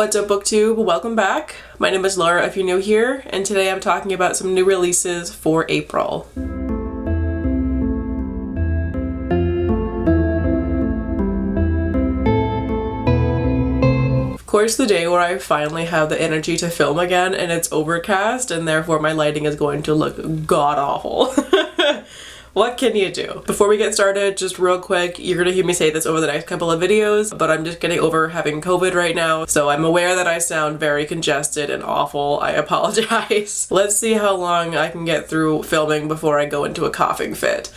What's up, booktube? Welcome back. My name is Laura if you're new here, and today I'm talking about some new releases for April. Of course, the day where I finally have the energy to film again and it's overcast and therefore my lighting is going to look god-awful. What can you do? Before we get started, just real quick, you're gonna hear me say this over the next couple of videos, but I'm just getting over having COVID right now, so I'm aware that I sound very congested and awful. I apologize. Let's see how long I can get through filming before I go into a coughing fit.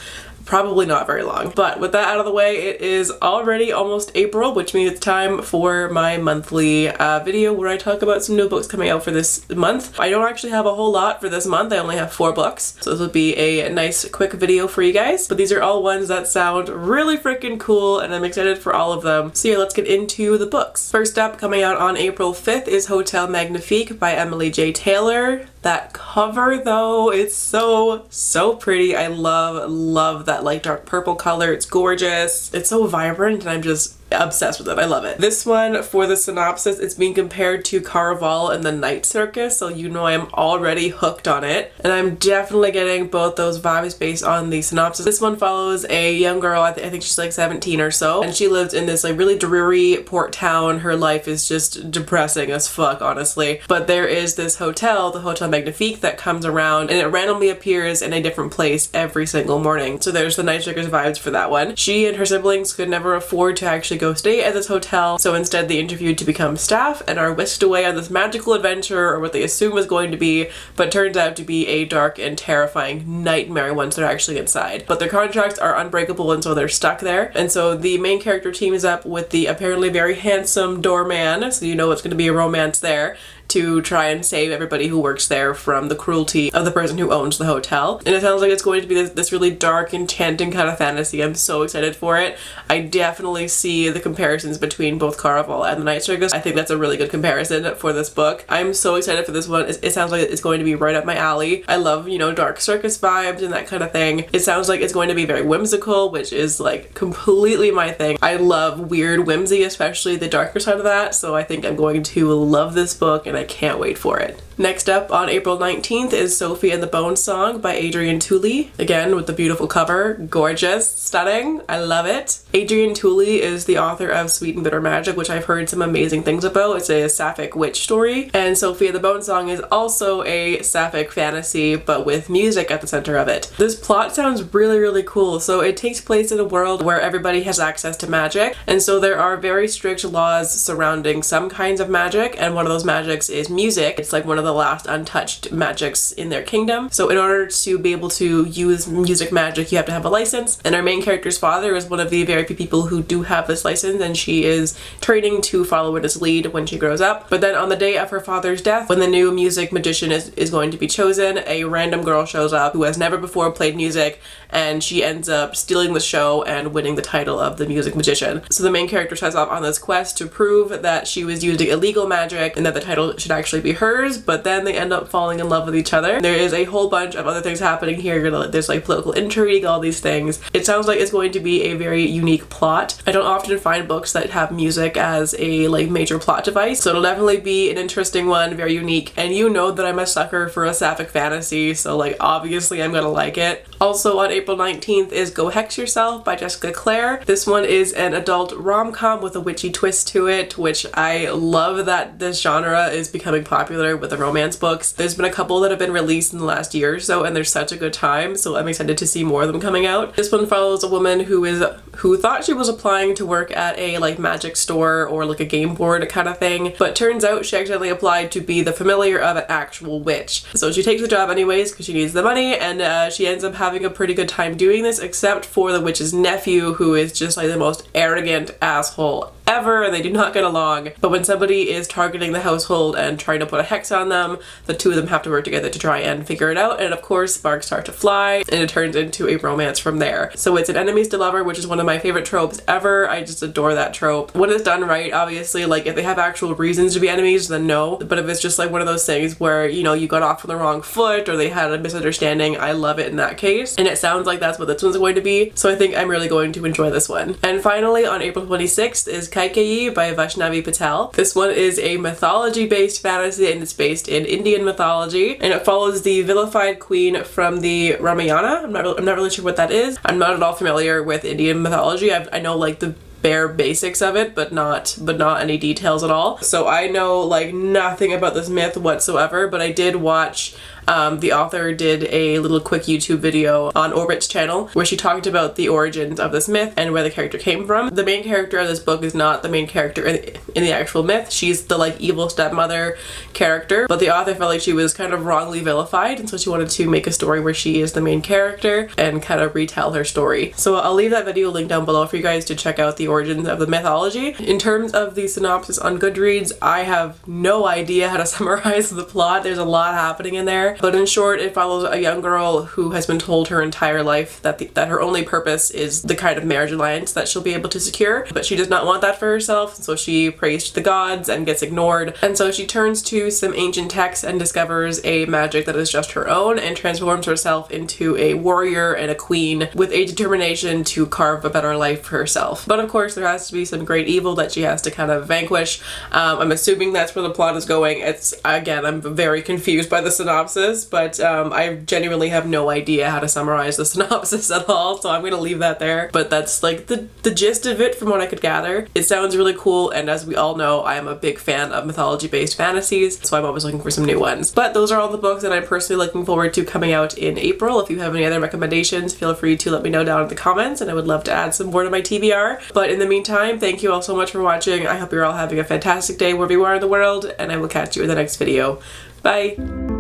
Probably not very long. But with that out of the way, it is already almost April, which means it's time for my monthly video where I talk about some new books coming out for this month. I don't actually have a whole lot for this month. I only have 4 books. So this will be a nice quick video for you guys. But these are all ones that sound really freaking cool and I'm excited for all of them. So yeah, let's get into the books. First up, coming out on April 5th is Hotel Magnifique by Emily J. Taylor. That cover though, it's so pretty. I love that like dark purple color. It's gorgeous. It's so vibrant and I'm just obsessed with it. I love it. This one, for the synopsis, it's being compared to Caraval and the Night Circus, so you know I'm already hooked on it. And I'm definitely getting both those vibes based on the synopsis. This one follows a young girl, I think she's like 17 or so, and she lives in this like really dreary port town. Her life is just depressing as fuck, honestly. But there is this hotel, the Hotel Magnifique, that comes around and it randomly appears in a different place every single morning. So there's the Night Circus vibes for that one. She and her siblings could never afford to actually go stay at this hotel, so instead they interviewed to become staff and are whisked away on this magical adventure, or what they assume was going to be, but turns out to be a dark and terrifying nightmare once they're actually inside. But their contracts are unbreakable and so they're stuck there, and so the main character teams up with the apparently very handsome doorman, so you know it's going to be a romance there, to try and save everybody who works there from the cruelty of the person who owns the hotel. And it sounds like it's going to be this really dark, enchanting kind of fantasy. I'm so excited for it. I definitely see the comparisons between both Caraval and the Night Circus. I think that's a really good comparison for this book. I'm so excited for this one. It sounds like it's going to be right up my alley. I love, you know, dark circus vibes and that kind of thing. It sounds like it's going to be very whimsical, which is like completely my thing. I love weird whimsy, especially the darker side of that, so I think I'm going to love this book and I can't wait for it. Next up on April 19th is Sophie and the Bone Song by Adrienne Tooley. Again, with the beautiful cover. Gorgeous, stunning, I love it. Adrienne Tooley is the author of Sweet and Bitter Magic, which I've heard some amazing things about. It's a sapphic witch story. And Sophie and the Bone Song is also a sapphic fantasy, but with music at the center of it. This plot sounds really cool. So it takes place in a world where everybody has access to magic, and so there are very strict laws surrounding some kinds of magic, and one of those magics is music. It's like one of the last untouched magics in their kingdom. So in order to be able to use music magic, you have to have a license, and our main character's father is one of the very few people who do have this license, and she is training to follow in his lead when she grows up. But then on the day of her father's death, when the new music magician is going to be chosen, a random girl shows up who has never before played music, and she ends up stealing the show and winning the title of the music magician. So the main character sets off on this quest to prove that she was using illegal magic and that the title should actually be hers, but then they end up falling in love with each other. There is a whole bunch of other things happening here. There's like political intrigue, all these things. It sounds like it's going to be a very unique plot. I don't often find books that have music as a like major plot device, so it'll definitely be an interesting one, very unique. And you know that I'm a sucker for a sapphic fantasy, so like obviously I'm gonna like it. Also on April 19th is Go Hex Yourself by Jessica Clare. This one is an adult rom-com with a witchy twist to it, which I love that this genre is becoming popular with the romance books. There's been a couple that have been released in the last year or so, and they're such a good time, so I'm excited to see more of them coming out. This one follows a woman who thought she was applying to work at a like magic store or like a game board kind of thing, but turns out she accidentally applied to be the familiar of an actual witch. So she takes the job anyways because she needs the money, and she ends up having a pretty good time doing this, except for the witch's nephew, who is just like the most arrogant asshole ever, and they do not get along. But when somebody is targeting the household and trying to put a hex on them, the two of them have to work together to try and figure it out, and of course sparks start to fly and it turns into a romance from there. So it's an enemies to lover, which is one of my favorite tropes ever. I just adore that trope. When it's done right, obviously, like if they have actual reasons to be enemies, then no. But if it's just like one of those things where, you know, you got off on the wrong foot or they had a misunderstanding, I love it in that case. And it sounds like that's what this one's going to be. So I think I'm really going to enjoy this one. And finally on April 26th is Kaikeyi by Vaishnavi Patel. This one is a mythology-based fantasy and it's based in Indian mythology, and it follows the vilified queen from the Ramayana. I'm not really sure what that is. I'm not at all familiar with Indian mythology. I know like the bare basics of it, but not any details at all. So I know like nothing about this myth whatsoever, but I did watch the author did a little quick YouTube video on Orbit's channel where she talked about the origins of this myth and where the character came from. The main character of this book is not the main character in the actual myth. She's the like evil stepmother character, but the author felt like she was kind of wrongly vilified, and so she wanted to make a story where she is the main character and kind of retell her story. So I'll leave that video linked down below for you guys to check out the origins of the mythology. In terms of the synopsis on Goodreads, I have no idea how to summarize the plot. There's a lot happening in there. But in short, it follows a young girl who has been told her entire life that her only purpose is the kind of marriage alliance that she'll be able to secure, but she does not want that for herself, so she prays to the gods and gets ignored, and so she turns to some ancient texts and discovers a magic that is just her own and transforms herself into a warrior and a queen with a determination to carve a better life for herself. But of course, there has to be some great evil that she has to kind of vanquish. I'm assuming that's where the plot is going. Again, I'm very confused by the synopsis, but I genuinely have no idea how to summarize the synopsis at all, so I'm gonna leave that there. But that's like the gist of it from what I could gather. It sounds really cool, and as we all know, I am a big fan of mythology-based fantasies, so I'm always looking for some new ones. But those are all the books that I'm personally looking forward to coming out in April. If you have any other recommendations, feel free to let me know down in the comments, and I would love to add some more to my TBR. But in the meantime, thank you all so much for watching. I hope you're all having a fantastic day wherever you are in the world, and I will catch you in the next video. Bye!